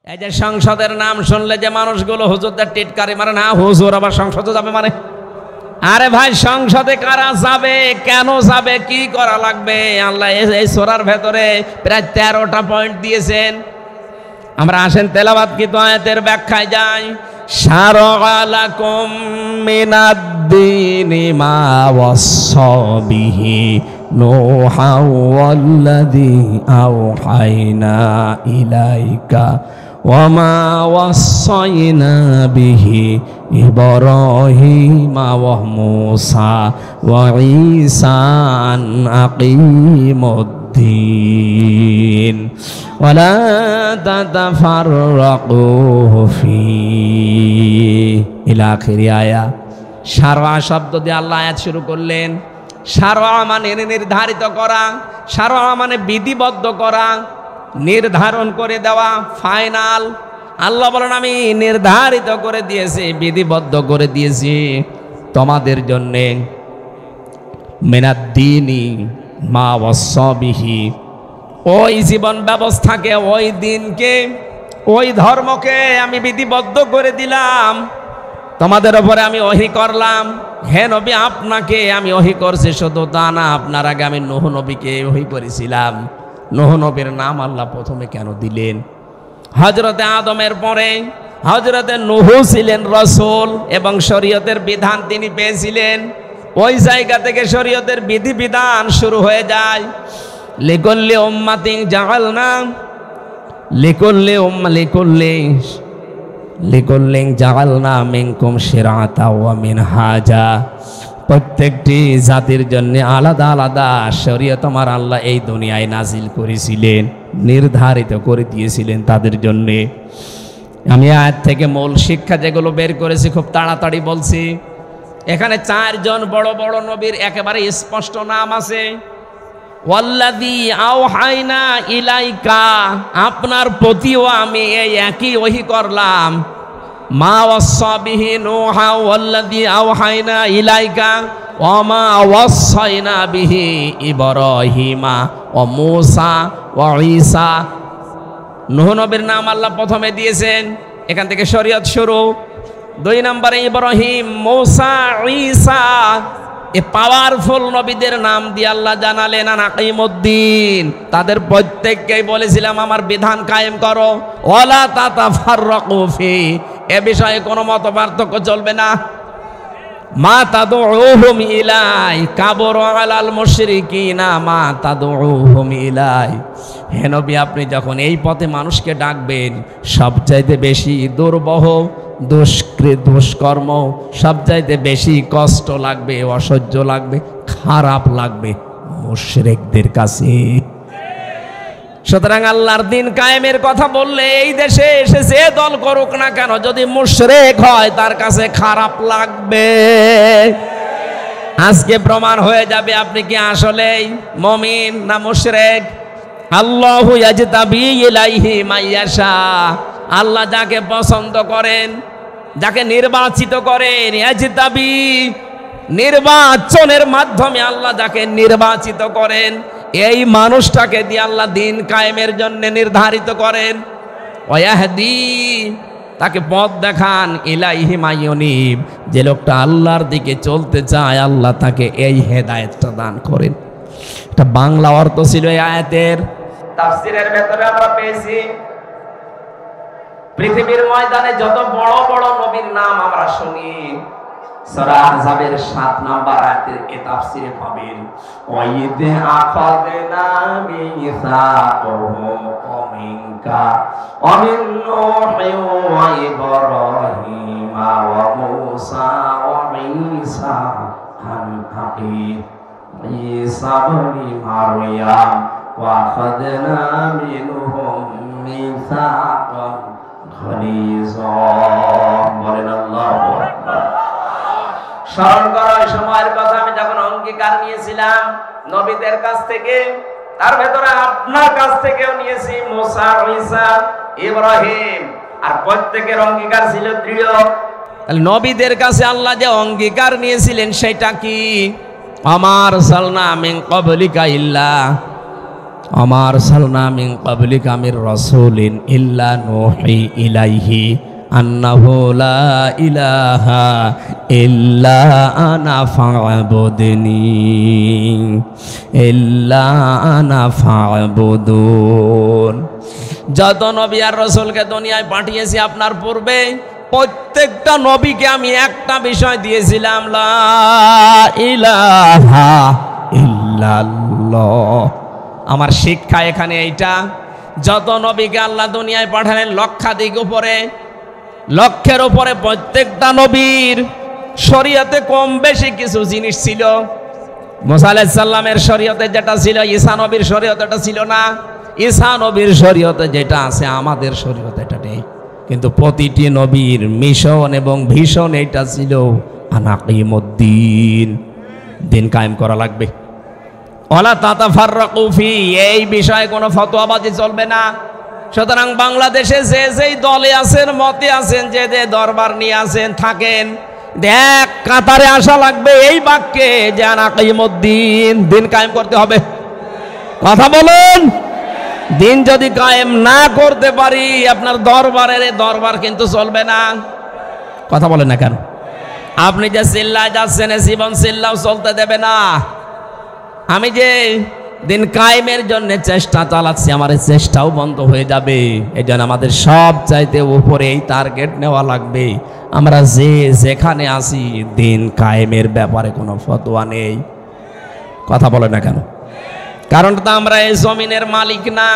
এই যে সংসদের নাম শুনলে যে মানুষগুলো হুজুরদের টিটকারি মারে, না হুজুর আবার সংসদে যাবে মানে? আরে ভাই, সংসদে কারা যাবে, কেন যাবে, কি করা লাগবে? আল্লাহ এই সূরার ভেতরে প্রায় 13টা পয়েন্ট দিয়েছেন। আমরা আসেন তেলাওয়াত কি তো আয়াতের ব্যাখ্যায় যাই। শারআ লাকুম মিনাদ-দীনি মা ওয়াসসা বিহি নূহা ওয়াল্লাযী আওহাইনা ইলাইকা ওয়া মা ওয়াসাইনা বিহি ইব্রাহিমা ওয়া মূসা ওয়া ঈসা আন আকিমুদ্দীন ওয়া লা তাতাফাররাকু ফীহি ইলা আখিরি আয়া। শারআ শব্দ দিয়ে আল্লাহ আয়াত শুরু করলেন। শারআ মানে নির্ধারিত করা, শারআ মানে বিধিবদ্ধ করা, নির্ধারণ করে দেওয়া, ফাইনাল। আল্লাহ বলেন আমি নির্ধারিত করে দিয়েছি, বিধিবদ্ধ করে দিয়েছি তোমাদের জন্যে। মিনাদ-দীনি মা ওয়াসসা বিহি, ওই জীবন ব্যবস্থাকে, ওই দিনকে, ওই ধর্মকে আমি বিধিবদ্ধ করে দিলাম, তোমাদের উপরে আমি ওহী করলাম। হে নবী, আপনাকে আমি ওহী করছি, শুধু তা না, আপনার আগে আমি নূহ নবীকে ওহী করেছিলাম। নূহ নবীর নাম আল্লাহ প্রথমে কেন দিলেন? হযরতে আদমের পরে হযরতে নূহ ছিলেন রাসূল এবং শরীয়তের বিধান তিনি পেয়েছিলেন। ওই জায়গা থেকে শরীয়তের বিধিবিধান শুরু হয়ে যায়। লিকুল্লি উম্মাতিন জাআলনা, লিকুল্লি জাআলনা মিনকুম শিরআতা ওয়া মিনহাজা। প্রত্যেকটি জাতির জন্য আলাদা আলাদা শরীয়ত আমার আল্লাহ এই দুনিয়ায় নাজিল করেছিলেন, নির্ধারিত করে দিয়েছিলেন তাদের জন্য। আমি আয়াত থেকে মূল শিক্ষা যেগুলো বের করেছি খুব তাড়াতাড়ি বলছি। এখানে 4 জন বড় বড় নবীর একেবারে স্পষ্ট নাম আছে। ওয়াল্লাযী আওহাইনা ইলাইকা, আপনার প্রতিও আমি এই একই ওহী করলাম। মা ওয়াসসা বিহি নূহা ওয়াল্লাযী আওহাইনা ইলাইকা ওয়া মা ওয়াসাইনা বিহি ইব্রাহিমা ওয়া মূসা ওয়া ঈসা। নূহ নবীর নাম আল্লাহ প্রথমে দিয়েছেন, এখান থেকে শরীয়ত শুরু। 2 নম্বরে ইব্রাহিম, মূসা, ঈসা, এই পাওয়ারফুল নবীদের নাম দিয়ে আল্লাহ জানালেন আন আকিমুদ্দীন, তাদের প্রত্যেককেই বলেছিলাম আমার বিধান কায়েম করো। ওয়ালা তাতাফাররাকু ফি, এ বিষয়ে কোনো মত পার্থক্য চলবে না। মা তাদউহুম ইলাই কাবর আলাল মুশরিকিনা মা তাদউহুম ইলাই। হে নবী, আপনি যখন এই পথে মানুষকে ডাকবেন, সবচাইতে বেশি দুর্বহ, দুষ্কর্ম, সবচাইতে বেশি কষ্ট লাগবে, অসহ্য লাগবে, খারাপ লাগবে মুশরিকদের কাছে। সুতরাং আল্লাহর দিন কায়েমের কথা বললে এই দেশে এসে যে দল করুক না কেন, যদি মুশরিক হয় তার কাছে খারাপ লাগবে। আজকে প্রমাণ হয়ে যাবে আপনি কি আসলেই মুমিন না মুশরিক। আল্লাহু ইয়াজতাবি ইলাইহি মাইয়াশা, আল্লাহ যাকে পছন্দ করেন, যাকে নির্বাচিত করেন, ইয়াজতাবি, নির্বাচনের মাধ্যমে আল্লাহ যাকে নির্বাচিত করেন, এই মানুষটাকে দিয়ে আল্লাহ দিন কায়েমের জন্য নির্ধারিত করেন। ওয়াহদি, তাকে পথ দেখান। ইলাইহি মাইয়ুনিব, যে লোকটা আল্লাহর দিকে চলতে চায় আল্লাহ তাকে এই হেদায়েতটা দান করেন। এটা বাংলা অর্থ ছিল এই আয়াতের। তাফসীরের ভেতরে আমরা পেয়েছি পৃথিবীর ময়দানে যত বড় বড় নবীর নাম আমরা শুনি, সূরা আহজাবের 7 নম্বর আয়াতের এই তাফসীরে পাবেন। ওয়াইদ আখাযনা মিসাকুহুম মিনকা ওয়া মিন নূহি ওয়া ইব্রাহিম ওয়া মূসা ওয়া ঈসা আন হাকিম ঈসা ইবনে মারইয়াম ওয়া আখাযনা মিনহুম মিসাকান গালিযা। বলেন আল্লাহু আকবার। স্মরণ করো ওই সময়ের কথা, আমি যখন অঙ্গীকার নিয়েছিলাম নবীদের কাছ থেকে, তার ভেতরে আপনার কাছ থেকেও নিয়েছি, মুসা, ঈসা, ইব্রাহিম, আর প্রত্যেকের অঙ্গীকার ছিল দৃঢ়। তাহলে নবীদের কাছে আল্লাহ যে অঙ্গীকার নিয়েছিলেন সেটা কি? আমার সালনা মিন ক্বাবলিকা ইল্লা, আমার সালনা মিন ক্বাবলিকা মির রাসূলিন ইল্লা নূহি ইলাইহি আন্নাহু লা ইলাহা ইল্লা আনা ফা'বুদনি ইল্লা আনা ফা'বুদুন। যত নবী আর রাসূলকে দুনিয়ায় পাঠিয়েছি আপনার পূর্বে, প্রত্যেকটা নবীকে আমি একটা বিষয় দিয়েছিলাম, লা ইলাহা ইল্লাল্লাহ। আমার শিক্ষা এখানে এইটা, যত নবীকে আল্লাহ দুনিয়ায় পাঠালেন লক্ষাধিক উপরে, লক্ষের উপরে, প্রত্যেকটা নবীর শরীয়তে কম বেশি কিছু জিনিস ছিল। মুসা আলাইহিস সালামের শরীয়তে যেটা ছিল ঈসা নবীর শরীয়তে এটা ছিল না, ঈসা নবীর শরীয়তে যেটা আছে আমাদের শরীয়তে এটা নেই। কিন্তু প্রতিটি নবীর মিশন এবং ভীষণ এটা ছিল আনাকিমুদ্দিন, দিন কায়েম করা লাগবে। ওয়ালা তাতাফাররাকু ফি, এই বিষয়ে কোনো ফতোয়াবাজি চলবে না। সুতরাং বাংলাদেশে যে যেই দলে আছেন, মতে আছেন, যে যে দরবার নিয়ে আছেন থাকেন, এক কাতারে আসা লাগবে এই বাক্যে যে আনাকিমুদ্দিন, দিন কায়েম করতে হবে। কথা বলুন। দিন যদি কায়েম না করতে পারি, আপনার দরবারের দরবার কিন্তু চলবে না। কথা বলেন না কেন? আপনি যে চিল্লায় যাচ্ছেন, জীবন চিল্লাও চলতে দেবে না। আমি যে দিন কায়েমের জন্য চেষ্টা চালাচ্ছি, আমার এই চেষ্টাও বন্ধ হয়ে যাবে। এই জন্য আমাদের সব চাইতে উপরে এই টার্গেট নেওয়া লাগবে, আমরা যে যেখানে আসি দিন কায়েমের ব্যাপারে কোনো ফতোয়া নেই। কথা বলে না কেন? কারণ তো আমরা এই জমিনের মালিক না,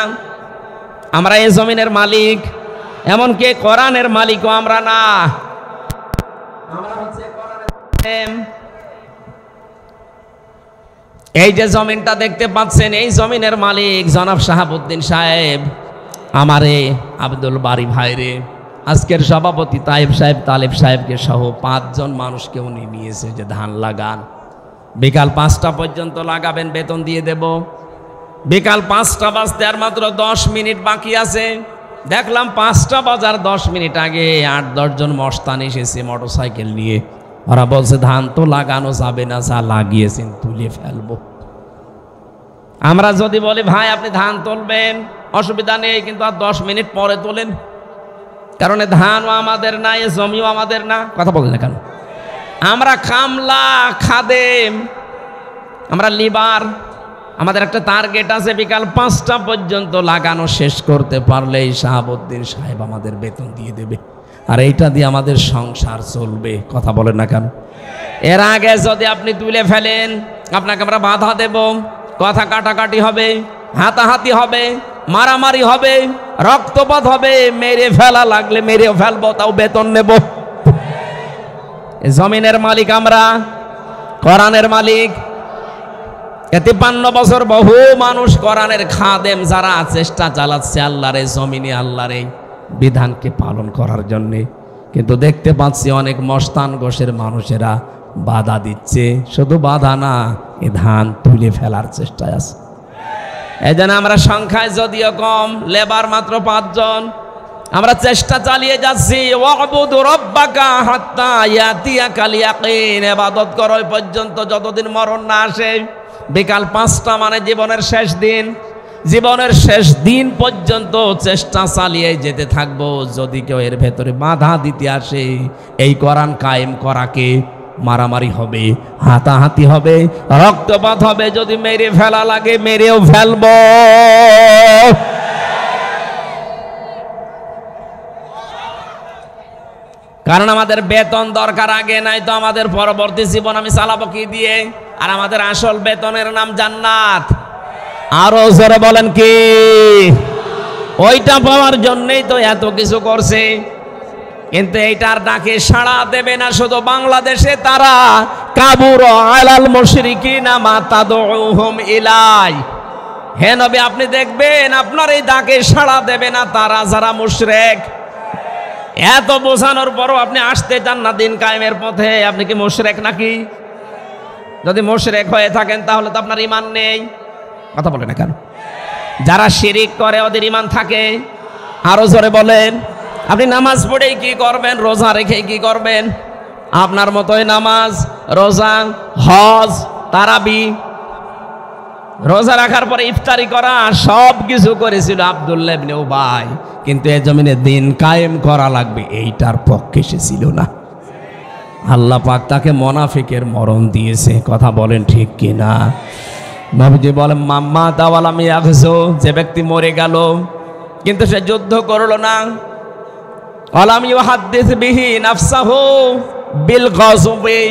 আমরা এই জমিনের মালিক, এমনকি কোরআনের মালিকও আমরা না। আমরা হচ্ছে কোরআনের। এই যে জমিনটা দেখতে পাচ্ছেন, এই জমিনের মালিক জনাব শাহাবুদ্দিন সাহেব, আমারে আব্দুল বারি ভাইরে, আজকের সভাপতি তাইব সাহেব, তালেব সাহেবকে সহ 5 জন মানুষকে উনি নিয়েছে যে ধান লাগান, বিকাল 5টা পর্যন্ত লাগাবেন, বেতন দিয়ে দেব। বিকাল 5টা বাজতে আর মাত্র 10 মিনিট বাকি আছে। দেখলাম 5টা বাজার 10 মিনিট আগে 8-10 জন মস্তান এসেছে মোটরসাইকেল নিয়ে। ওরা বলছে ধান তো লাগানো যাবে না, যা লাগিয়েছেন তুলে ফেলবো। আমরা যদি বলি ভাই আপনি ধান তুলবেন, অসুবিধা নেই, কিন্তু আর 10 মিনিট পরে তোলেন, কারণ ধানও আমাদের না, এ জমিও আমাদের না। কথা বলেন না কেন? আমরা কামলা, খাদেম, আমরা লিবার। আমাদের একটা টার্গেট আছে, বিকাল 5টা পর্যন্ত লাগানো শেষ করতে পারলেই শাহাবুদ্দিন সাহেব আমাদের বেতন দিয়ে দেবে, আর এইটা দিয়ে আমাদের সংসার চলবে। কথা বলেন না কেন? এর আগে যদি আপনি তুলে ফেলেন, আপনাকে আমরা বাধা দেব, কথা কাটাকাটি হবে, হাতাহাতি হবে, মারামারি হবে, রক্তপাত হবে, মেরে ফেলা লাগলে মেরেও ফেলবো, তাও বেতন নেব। জমিনের মালিক আমরা, কোরআনের মালিক। 53 বছর বহু মানুষ কোরআনের খাদেম যারা চেষ্টা চালাচ্ছে আল্লাহর এই জমিনে, আল্লাহর এই বিধানকে পালন করার জন্যে, কিন্তু দেখতে পাচ্ছি অনেক মস্তান গোশের মানুষেরা বাধা দিচ্ছে। শুধু বাধা না, এ ধান তুলে ফেলার চেষ্টায় আছে। এই জন্য আমরা সংখ্যায় যদিও কম, লেবার মাত্র 5 জন, আমরা চেষ্টা চালিয়ে যাচ্ছি। ওয়াবুদু রাব্বাকা হাত্তা ইয়াতিয়াকাল ইয়াকিন, ইবাদত করো ওই পর্যন্ত যতদিন মরণ না আসে। বিকাল 5টা মানে জীবনের শেষ দিন, জীবনের শেষ দিন পর্যন্ত চেষ্টা চালিয়ে যেতে থাকবো। যদি কেউ এর ভেতরে বাধা দিতে আসে, এই কোরআন কায়েম করাকে, মারামারি হবে, হাতাহাতি হবে, রক্তপাত হবে, যদি মেরে ফেলা লাগে মেরেও ফেলবো। কারণ আমাদের বেতন দরকার আগে, নাই তো আমাদের পরবর্তী জীবন আমি চালাবো কি দিয়ে? আর আমাদের আসল বেতনের নাম জান্নাত। আরো জোরে বলেন কি? ওইটা পাওয়ার জন্যই তো এত কিছু করছে। কিন্তু এইটার ডাকে সাড়া দেবে না শুধু বাংলাদেশে, তারা কাবুর আলাল মুশরিকিনা মা তাদউহুম ইলাই। হে নবী, আপনি দেখবেন আপনার এই ডাকে সাড়া দেবে না তারা যারা মুশরিক। এত বোঝানোর পরও আপনি আসতে চান না দিন কায়েমের পথে, আপনি কি মুশরিক নাকি? যদি মুশরিক হয়ে থাকেন তাহলে তো আপনার ঈমান নেই। কথা বলে না কেন? যারা শিরিক করে ওদের ঈমান থাকে। আরো জোরে বলেন। আপনি নামাজ পড়েই কি করবেন, রোজা রেখে কি করবেন? আপনার মতোই নামাজ, রোজা, হজ, তারাবি, রোজা রাখার পরে ইফতারি করা সব কিছু করেছিল আব্দুল্লাহ ইবনে উবাই, কিন্তু এ জমিনে দিন কায়েম করা লাগবে এইটার পক্ষে সে ছিল না। আল্লাহ পাক তাকে মুনাফিকের মরণ দিয়েছে। কথা বলেন ঠিক কিনা? নবীজি বলেন মাম্মা তাওয়ালাম ইয়াগজু, যে ব্যক্তি মরে গেল কিন্তু সে যুদ্ধ করলো না, আলাম ইউহাদ্দিস বিহি নাফসাহু বিল গাযবি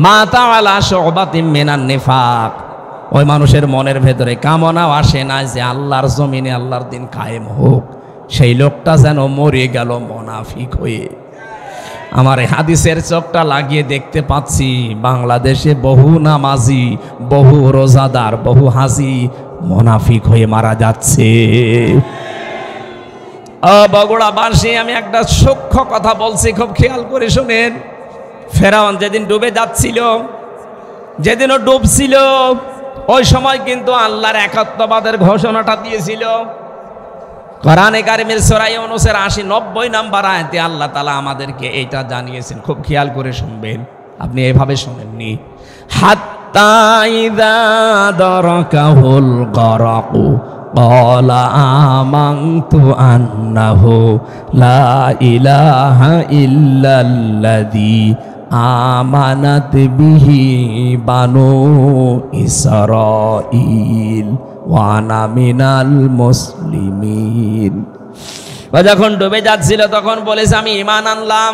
মাতা আলা শুবাতিন মিনান নিফাক, ওই মানুষের মনের ভেতরে কামনাও আসে না যে আল্লাহর জমিনে আল্লাহর দিন কায়েম হোক, সেই লোকটা যেন মরে গেল মুনাফিক হয়ে। আমার এই হাদিসের চোখটা লাগিয়ে দেখতে পাচ্ছি বাংলাদেশে বহু নামাজি, বহু রোজাদার, বহু হাজি মুনাফিক হয়ে মারা যাচ্ছে। বগুড়াবাসী, আমি একটা সূক্ষ্ম কথা বলছি, খুব খেয়াল করে শুনেন। ফেরাউন যেদিন ডুবে যাচ্ছিল, যেদিনও ডুবছিল, ওই সময় কিন্তু আল্লাহর একাত্মবাদের ঘোষণাটা দিয়েছিল। কোরআনে কারিমের সূরা ইউনূসের ৮০-৯০ নম্বর আয়াতে আল্লাহ তাআলা আমাদেরকে এইটা জানিয়েছেন। খুব খেয়াল করে শুনবেন, আপনি এভাবে শুনেননি। হাত্তা ইযা দারাকাহুল গরাকু ক্বালা আমানতু আন্নাহু লা ইলাহা ইল্লাল্লাযী আমানাত বিহি বানু ইসরাঈল ওয়া আনা মিনাল মুসলিমিন। যখন ডুবে যাচ্ছিল তখন বলেছে আমি ঈমান আনলাম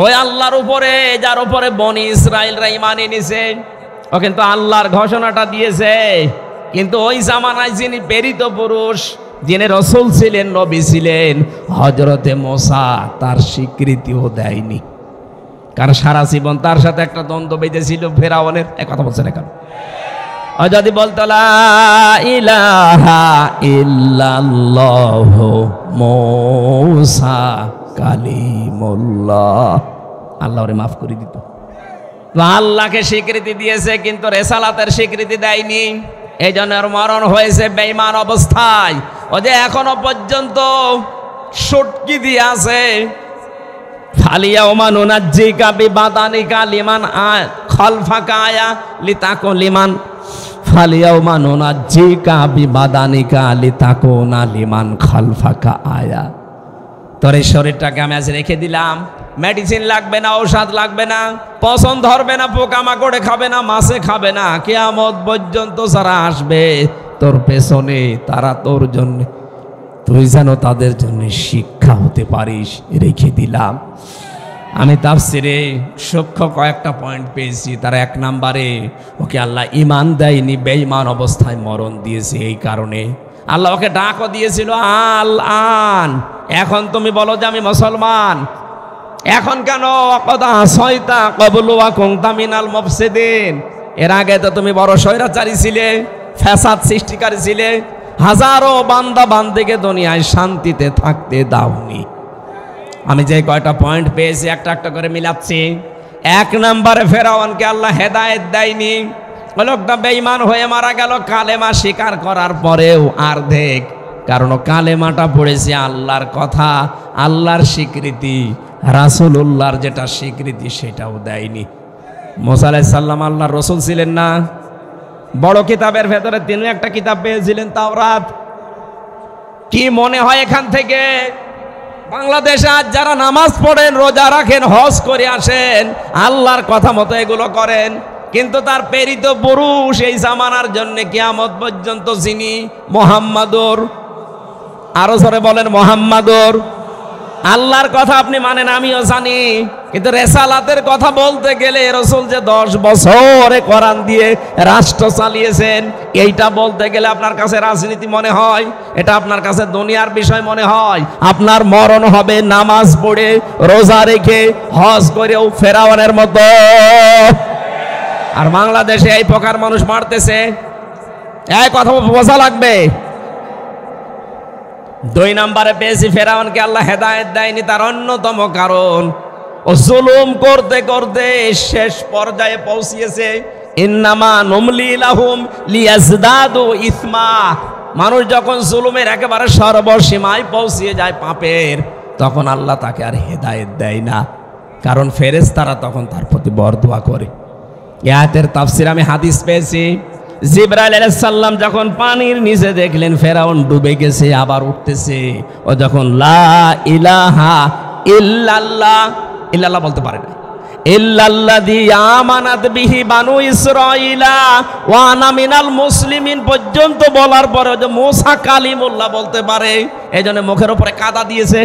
ওই আল্লাহর উপরে যার উপরে বনি ইসরাঈলরা ঈমান এনেছে। ও কিন্তু আল্লাহর ঘোষণাটা দিয়েছে, কিন্তু ওই জামানায় যিনি প্রেরিত পুরুষ, যিনি রাসূল ছিলেন, নবী ছিলেন, হযরতে মুসা, তার স্বীকৃতিও দেয়নি। কারণ সারা জীবন তার সাথে একটা দ্বন্দ্ব বেঁধেছিল ফেরাউনের। এক কথা বলছেন এখন, যদি বলতো লা ইলাহা ইল্লাল্লাহু মুসা কালিমুল্লাহ, আল্লাহ ওরে মাফ করে দিত। তো আল্লাহকে স্বীকৃতি দিয়েছে কিন্তু রেসালাতের স্বীকৃতি দেয়নি, এই জন্য ওর মরণ হয়েছে বেঈমান অবস্থায়। ও যে এখনো পর্যন্ত সুটকি দিয়ে আছে। ফালিয়াউমা নুনাজ্জিকা বিবাদানিকা লিমান খালফাকা আয়া লিতাকুন লিমান, ফালিয়াউমা নুনাজ্জিকা বিবাদানিকা লিতাকুনা লিমান খালফাকা আয়া। তোর এই শরীরটাকে আমি আজ রেখে দিলাম, মেডিসিন লাগবে না, ঔষধ লাগবে না, পছন্দ ধরবে না, পোকামাকড়ে খাবে না, মাছে খাবে না, কিয়ামত পর্যন্ত যারা আসবে তোর পেছনে, তারা তোর জন্য, তুই যেন তাদের জন্য শিক্ষা হতে পারিস, রেখে দিলাম। আমি তাফসিরে সূক্ষ্ম কয়েকটা পয়েন্ট পেয়েছি। তার এক নম্বরে ওকে আল্লাহ ঈমান দেয়নি, বেঈমান অবস্থায় মরণ দিয়েছে। এই কারণে আল্লাহ ওকে ডাকও দিয়েছিল, আল আন, এখন তুমি বলো যে আমি মুসলমান। এখন কেন কথা সয়তা কবলু ওয়া কুনতা মিনাল মুফসিদিন, এর আগে তো তুমি বড় স্বৈরাচারী ছিলে, ফ্যাসাদ সৃষ্টিকারী ছিলে, হাজারো বান্দা বান্দিকে দুনিয়ায় শান্তিতে থাকতে দাওনি। আমি যে কয়টা পয়েন্ট পেয়েছি একটা একটা করে মিলাচ্ছি। এক নম্বরে ফেরাউনকে আল্লাহ হেদায়েত দেয়নি, লোকটা বেঈমান হয়ে মারা গেল কালেমা স্বীকার করার পরেও। আর দেখ, কারণ কালেমাটা পড়েছে আল্লাহর কথা, আল্লাহর স্বীকৃতি, রাসূলুল্লাহর যেটা স্বীকৃতি সেটাও দেয়নি। মুসা আলাইহিস সালাম আল্লাহর রাসূল ছিলেন না, বড় কিতাবের ভেতরে তিনি একটা কিতাব পেয়েছিলেন, তাওরাত। কি মনে হয় এখান থেকে বাংলাদেশে আজ যারা নামাজ পড়েন, রোজা রাখেন, হজ করে আসেন, আল্লাহর কথা মতো এগুলো করেন, কিন্তু তার প্রেরিত পুরুষ এই জামানার জন্য কিয়ামত পর্যন্ত যিনি মুহাম্মাদুর, আরো জোরে বলেন মুহাম্মাদুর, আল্লাহর কথা আপনি মানেন, আমিও জানি, কিন্তু রেসালাতের কথা বলতে গেলে রাসূল যে 10 বছরে কোরআন দিয়ে রাষ্ট্র চালিয়েছেন, এইটা বলতে গেলে আপনার কাছে রাজনীতি মনে হয়, এটা আপনার কাছে দুনিয়ার বিষয় মনে হয়। আপনার মরণ হবে নামাজ পড়ে, রোজা রেখে, হজ করেও ফেরাউনের মতো। আর বাংলাদেশে এই প্রকার মানুষ মারতেছে, এই কথা বোঝা লাগবে। 2 নম্বরে পেয়েছি ফেরাউনকে আল্লাহ হেদায়েত দেয়নি, তার অন্যতম কারণ ও জুলুম করতে করতে শেষ পর্যায়ে পৌঁছিয়েছে। ইন্নামা নুমলি লাহুম লিয়াজদাদু ইসমা, মানুষ যখন জুলুমের একেবারে সর্বসীমায় পৌঁছিয়ে যায় পাপের, তখন আল্লাহ তাকে আর হেদায়েত দেয় না, কারণ ফেরেশতারা তখন তার প্রতি বরদোয়া করে। এই আয়াতের তাফসীর আমি হাদিস পেয়েছি, জিবরাইল আলাইহিস সালাম যখন পানির নিচে দেখলেন ফেরাউন ডুবে গেছে, আবার উঠতেছে, ও যখন লা ইলাহা ইল্লাল্লাহ, ইল্লাল্লাহ বলতে পারে না, ইল্লাল্লাযী আমানাত বিহি বানু ইসরাঈলা ওয়া আনা মিনাল মুসলিমিন পর্যন্ত বলার পরে যে মুসা কালিমুল্লাহ বলতে পারে, এজন্য মুখের উপরে কাদা দিয়েছে।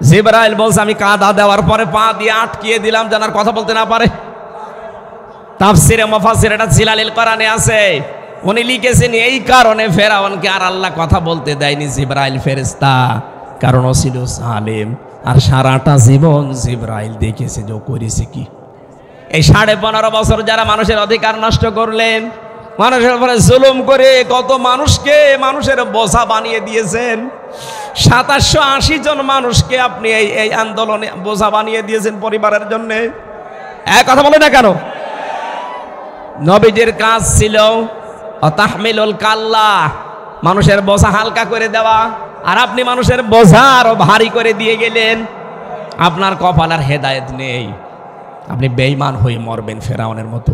জিবরাইল বলছে আমি কাদা দেওয়ার পরে পা দিয়ে আটকিয়ে দিলাম যেন আর কথা বলতে না পারে। তাফসিরে মুফাসসির এটা জিলালিল কোরআনে আছে, উনি লিখেছেন এই কারণে ফেরাউনকে আর আল্লাহ কথা বলতে দেয়নি জিবরাইল ফেরেশতা, কারণ ও ছিল সালেম। আর সারাটা জীবন জিবরাইল দেখেছে যে ও করেছে কি। এই 15.5 বছর যারা মানুষের অধিকার নষ্ট করলেন, মানুষের উপরে জুলুম করে কত মানুষকে মানুষের বোঝা বানিয়ে দিয়েছেন। 2780 জন মানুষকে আপনি এই আন্দোলনে বোঝা বানিয়ে দিয়েছেন পরিবারের জন্য। এক কথা বলে না কেন? নবীজির কাজ ছিল তাহমিলুল কাল্লা, মানুষের বোঝা হালকা করে দেওয়া, আর আপনি মানুষের বোঝা আরো ভারী করে দিয়ে গেলেন। আপনার কপাল আর হেদায়েত নেই, আপনি বেঈমান হয়ে মরবেন ফেরাউনের মতো।